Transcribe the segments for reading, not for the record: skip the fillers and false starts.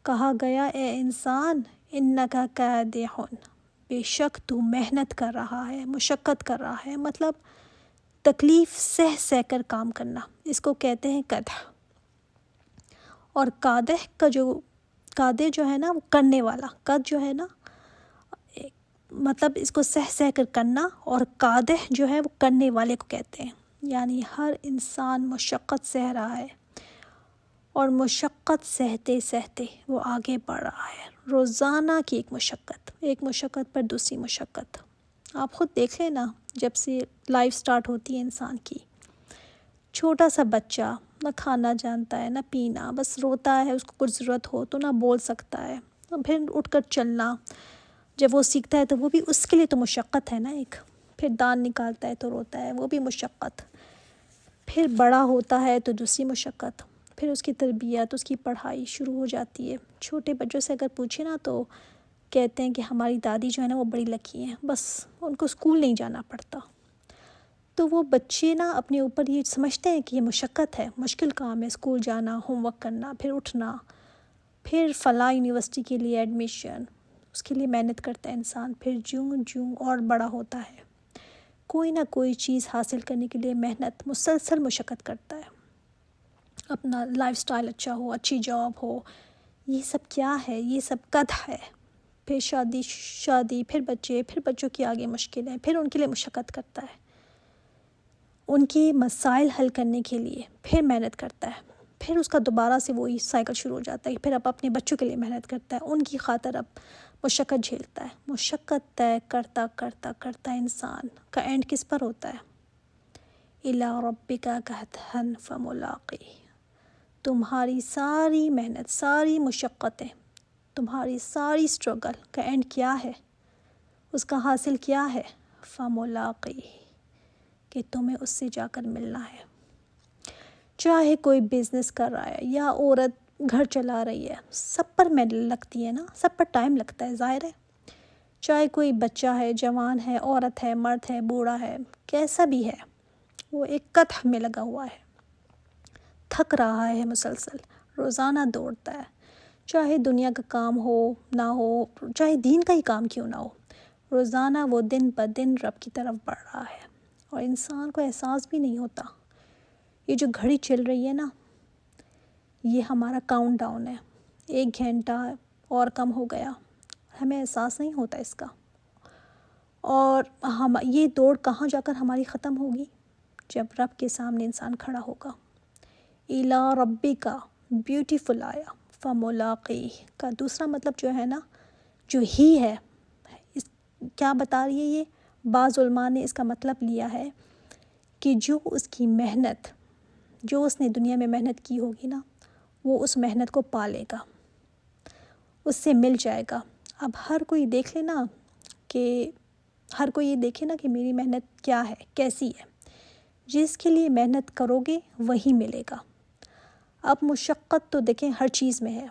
کہا گیا اے انسان انک کادح، بے شک تو محنت کر رہا ہے، مشقت کر رہا ہے، مطلب تکلیف سہ سہ کر کام کرنا، اس کو کہتے ہیں کدح۔ اور کادح کا کادح جو ہے نا وہ کرنے والا، قد جو ہے نا مطلب اس کو سہ سہ کر کرنا، اور کادح جو ہے وہ کرنے والے کو کہتے ہیں، یعنی ہر انسان مشقت سہ رہا ہے، اور مشقت سہتے سہتے وہ آگے بڑھ رہا ہے۔ روزانہ کی ایک مشقت پر دوسری مشقت۔ آپ خود دیکھ لیں نا، جب سے لائف سٹارٹ ہوتی ہے انسان کی، چھوٹا سا بچہ نہ کھانا جانتا ہے نہ پینا، بس روتا ہے، اس کو کچھ ضرورت ہو تو نہ بول سکتا ہے، تو پھر اٹھ کر چلنا جب وہ سیکھتا ہے تو وہ بھی اس کے لیے تو مشقت ہے نا ایک، پھر دانت نکالتا ہے تو روتا ہے، وہ بھی مشقت، پھر بڑا ہوتا ہے تو دوسری مشقت، پھر اس کی تربیت، اس کی پڑھائی شروع ہو جاتی ہے۔ چھوٹے بچوں سے اگر پوچھیں نا تو کہتے ہیں کہ ہماری دادی جو ہے نا وہ بڑی لکی ہیں، بس ان کو اسکول نہیں جانا پڑتا۔ تو وہ بچے نا اپنے اوپر یہ سمجھتے ہیں کہ یہ مشقت ہے، مشکل کام ہے، اسکول جانا، ہوم ورک کرنا، پھر اٹھنا، پھر فلاں یونیورسٹی کے لیے ایڈمیشن، اس کے لیے محنت کرتا ہے انسان، پھر جوں اور بڑا ہوتا ہے، کوئی نہ کوئی چیز حاصل کرنے کے لیے محنت، مسلسل مشقت کرتا ہے، اپنا لائف سٹائل اچھا ہو، اچھی جاب ہو، یہ سب کیا ہے؟ یہ سب قدح ہے۔ پھر شادی، پھر بچے، پھر بچوں کی آگے مشکلیں، پھر ان کے لیے مشقت کرتا ہے، ان کے مسائل حل کرنے کے لیے پھر محنت کرتا ہے، پھر اس کا دوبارہ سے وہی سائیکل شروع ہو جاتا ہے، پھر اب اپنے بچوں کے لیے محنت کرتا ہے، ان کی خاطر اب مشقت جھیلتا ہے، مشقت طے کرتا کرتا کرتا انسان کا اینڈ کس پر ہوتا ہے؟ الی ربک کدحا فملاقیہ۔ تمہاری ساری محنت، ساری مشقتیں، تمہاری ساری اسٹرگل کا اینڈ کیا ہے؟ اس کا حاصل کیا ہے؟ فملاقیہ، کہ تمہیں اس سے جا کر ملنا ہے۔ چاہے کوئی بزنس کر رہا ہے یا عورت گھر چلا رہی ہے، سب پر محنت لگتی ہے نا، سب پر ٹائم لگتا ہے، ظاہر ہے۔ چاہے کوئی بچہ ہے، جوان ہے، عورت ہے، مرد ہے، بوڑھا ہے، کیسا بھی ہے، وہ ایک قدح میں لگا ہوا ہے، تھک رہا ہے، مسلسل روزانہ دوڑتا ہے، چاہے دنیا کا کام ہو نہ ہو، چاہے دین کا ہی کام کیوں نہ ہو، روزانہ وہ دن بدن رب کی طرف بڑھ رہا ہے، اور انسان کو احساس بھی نہیں ہوتا۔ یہ جو گھڑی چل رہی ہے نا، یہ ہمارا کاؤنٹ ڈاؤن ہے، 1 گھنٹہ اور کم ہو گیا، ہمیں احساس نہیں ہوتا اس کا۔ اور یہ دوڑ کہاں جا کر ہماری ختم ہوگی؟ جب رب کے سامنے انسان کھڑا ہوگا۔ الی ربک، بیوٹیفل آیا، فملاقیہ کا دوسرا مطلب جو ہے نا، جو ہی ہے، کیا بتا رہی ہے یہ؟ بعض علماء نے اس کا مطلب لیا ہے کہ جو اس کی محنت، جو اس نے دنیا میں محنت کی ہوگی نا، وہ اس محنت کو پالے گا، اس سے مل جائے گا۔ اب ہر کوئی دیکھ لے نا، کہ ہر کوئی یہ دیکھے نا کہ میری محنت کیا ہے، کیسی ہے۔ جس کے لیے محنت کرو گے وہی ملے گا۔ اب مشقت تو دیکھیں ہر چیز میں ہے،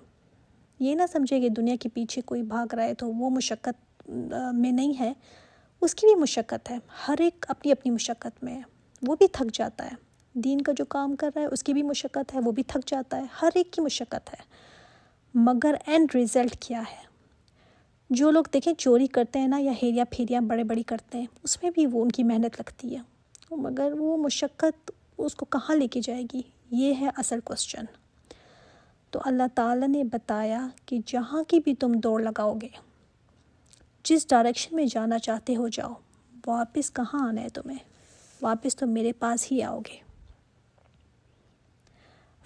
یہ نہ سمجھے کہ دنیا کے پیچھے کوئی بھاگ رہا ہے تو وہ مشقت میں نہیں ہے، اس کی بھی مشقت ہے، ہر ایک اپنی اپنی مشقت میں ہے، وہ بھی تھک جاتا ہے۔ دین کا جو کام کر رہا ہے اس کی بھی مشقت ہے، وہ بھی تھک جاتا ہے، ہر ایک کی مشقت ہے، مگر اینڈ ریزلٹ کیا ہے؟ جو لوگ دیکھیں چوری کرتے ہیں نا، یا ہیریا پھیریاں بڑی کرتے ہیں، اس میں بھی وہ ان کی محنت لگتی ہے، مگر وہ مشقت اس کو کہاں لے کے جائے گی؟ یہ ہے اصل کوسچن۔ تو اللہ تعالیٰ نے بتایا کہ جہاں کی بھی تم دوڑ لگاؤ گے، جس ڈائریکشن میں جانا چاہتے ہو جاؤ، واپس کہاں آنا ہے تمہیں؟ واپس تو میرے پاس ہی آؤ گے۔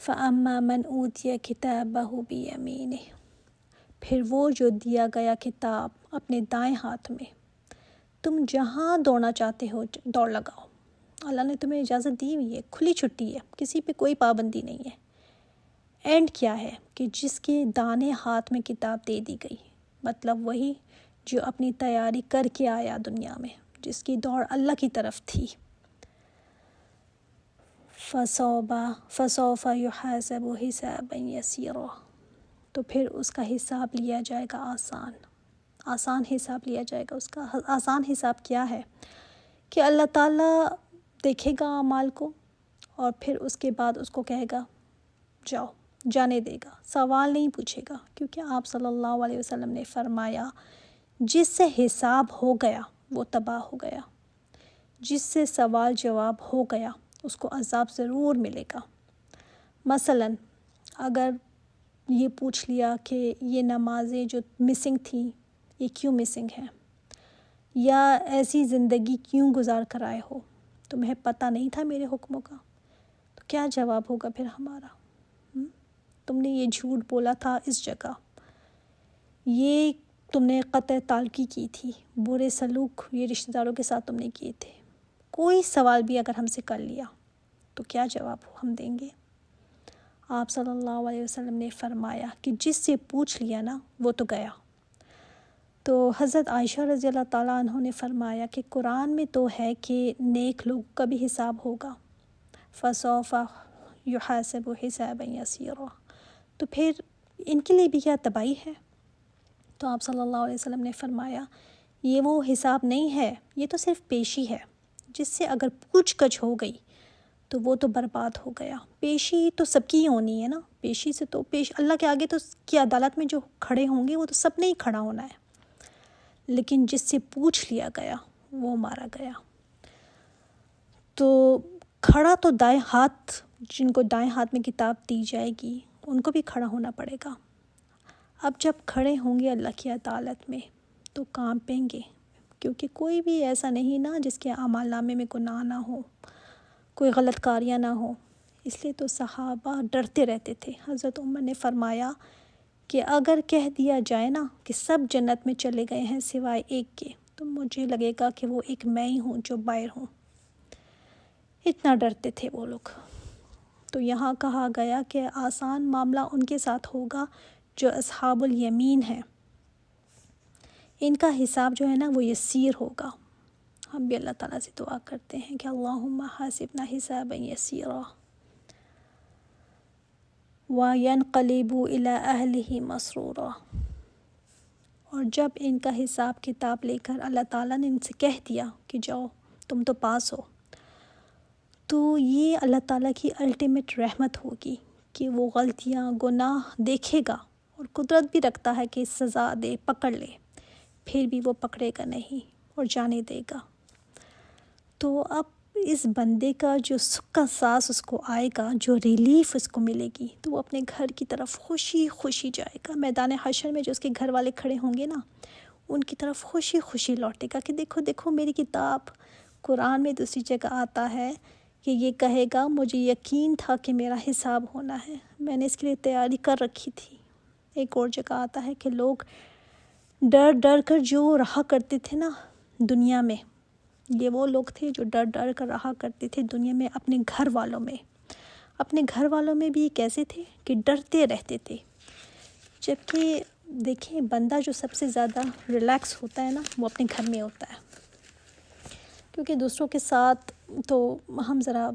فَأَمَّا مَنْ أُوتِيَ كِتَابَهُ بِيَمِينِهِ، پھر وہ جو دیا گیا کتاب اپنے دائیں ہاتھ میں، تم جہاں دوڑنا چاہتے ہو دوڑ لگاؤ، اللہ نے تمہیں اجازت دی ہوئی ہے، کھلی چھٹی ہے، کسی پہ کوئی پابندی نہیں ہے۔ اینڈ کیا ہے؟ کہ جس کے دانے ہاتھ میں کتاب دے دی گئی، مطلب وہی جو اپنی تیاری کر کے آیا دنیا میں، جس کی دوڑ اللہ کی طرف تھی، فَسَوْفَ يُحَاسَبُ حِسَابًا يَسِيرًا، تو پھر اس کا حساب لیا جائے گا آسان حساب لیا جائے گا۔ اس کا آسان حساب کیا ہے؟ کہ اللہ تعالیٰ دیکھے گا اعمال کو، اور پھر اس کے بعد اس کو کہے گا جاؤ جانے دے گا، سوال نہیں پوچھے گا، کیونکہ آپ صلی اللہ علیہ وسلم نے فرمایا جس سے حساب ہو گیا وہ تباہ ہو گیا، جس سے سوال جواب ہو گیا اس کو عذاب ضرور ملے گا۔ مثلاً اگر یہ پوچھ لیا کہ یہ نمازیں جو مسنگ تھیں یہ کیوں مسنگ ہیں، یا ایسی زندگی کیوں گزار کر آئے ہو، تمہیں پتہ نہیں تھا میرے حکموں کا، تو کیا جواب ہوگا پھر ہمارا؟ تم نے یہ جھوٹ بولا تھا اس جگہ، یہ تم نے قطع تعلقی کی تھی، برے سلوک یہ رشتہ داروں کے ساتھ تم نے کیے تھے، کوئی سوال بھی اگر ہم سے کر لیا تو کیا جواب ہم دیں گے؟ آپ صلی اللہ علیہ وسلم نے فرمایا کہ جس سے پوچھ لیا نا وہ تو گیا۔ تو حضرت عائشہ رضی اللہ تعالیٰ عنہ نے فرمایا کہ قرآن میں تو ہے کہ نیک لوگوں کا بھی حساب ہوگا، فَسَوْفَ يُحَاسَبُ حِسَابًا يَسِيرًا، تو پھر ان کے لیے بھی کیا تباہی ہے؟ تو آپ صلی اللہ علیہ وسلم نے فرمایا یہ وہ حساب نہیں ہے، یہ تو صرف پیشی ہے، جس سے اگر پوچھ گچھ ہو گئی تو وہ تو برباد ہو گیا۔ پیشی تو سب کی ہونی ہے نا، پیشی سے تو اللہ کے آگے تو کی عدالت میں جو کھڑے ہوں گے وہ تو سب نے ہی کھڑا ہونا ہے، لیکن جس سے پوچھ لیا گیا وہ مارا گیا۔ تو کھڑا تو دائیں ہاتھ، جن کو دائیں ہاتھ میں کتاب دی جائے گی ان کو بھی کھڑا ہونا پڑے گا۔ اب جب کھڑے ہوں گے اللہ کی عدالت میں تو کانپیں گے، کیونکہ کوئی بھی ایسا نہیں نا جس کے اعمال نامے میں گناہ نہ ہو، کوئی غلط کاریاں نہ ہو، اس لیے تو صحابہ ڈرتے رہتے تھے۔ حضرت عمر نے فرمایا کہ اگر کہہ دیا جائے نا کہ سب جنت میں چلے گئے ہیں سوائے ایک کے، تو مجھے لگے گا کہ وہ ایک میں ہی ہوں جو باہر ہوں، اتنا ڈرتے تھے وہ لوگ۔ تو یہاں کہا گیا کہ آسان معاملہ ان کے ساتھ ہوگا جو اصحاب الیمین ہیں، ان کا حساب جو ہے نا وہ یسیر ہوگا۔ ہم بھی اللہ تعالیٰ سے دعا کرتے ہیں کہ اللہم حاسبنا حسابا یسیرا وینقلبوا الی اہلہ مسرورا، اور جب ان کا حساب کتاب لے کر اللہ تعالیٰ نے ان سے کہہ دیا کہ جاؤ تم تو پاس ہو، تو یہ اللہ تعالیٰ کی الٹیمیٹ رحمت ہوگی کہ وہ غلطیاں گناہ دیکھے گا اور قدرت بھی رکھتا ہے کہ سزا دے، پکڑ لے، پھر بھی وہ پکڑے گا نہیں اور جانے دے گا۔ تو اب اس بندے کا جو سکھ کا سانس اس کو آئے گا، جو ریلیف اس کو ملے گی، تو وہ اپنے گھر کی طرف خوشی خوشی جائے گا۔ میدان حشر میں جو اس کے گھر والے کھڑے ہوں گے نا، ان کی طرف خوشی خوشی لوٹے گا کہ دیکھو دیکھو میری کتاب۔ قرآن میں دوسری جگہ آتا ہے کہ یہ کہے گا مجھے یقین تھا کہ میرا حساب ہونا ہے، میں نے اس کے لیے تیاری کر رکھی تھی۔ ایک اور جگہ آتا ہے کہ لوگ ڈر ڈر کر جو رہا کرتے تھے نا دنیا میں، یہ وہ لوگ تھے جو ڈر ڈر کر رہا کرتے تھے دنیا میں اپنے گھر والوں میں۔ اپنے گھر والوں میں بھی کیسے تھے کہ ڈرتے رہتے تھے، جبکہ دیکھیں بندہ جو سب سے زیادہ ریلیکس ہوتا ہے نا وہ اپنے گھر میں ہوتا ہے، کیونکہ دوسروں کے ساتھ تو ہم ذرا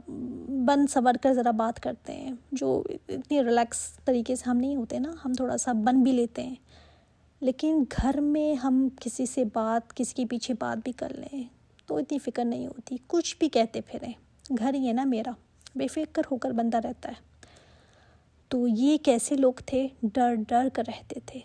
بن سنور کر ذرا بات کرتے ہیں، جو اتنی ریلیکس طریقے سے ہم نہیں ہوتے نا، ہم تھوڑا سا بن بھی لیتے ہیں، لیکن گھر میں ہم کسی سے بات، کسی کے پیچھے بات بھی کر لیں تو اتنی فکر نہیں ہوتی، کچھ بھی کہتے پھریں، گھر ہی ہے نا میرا، بے فکر ہو کر بندہ رہتا ہے۔ تو یہ کیسے لوگ تھے؟ ڈر ڈر کر رہتے تھے،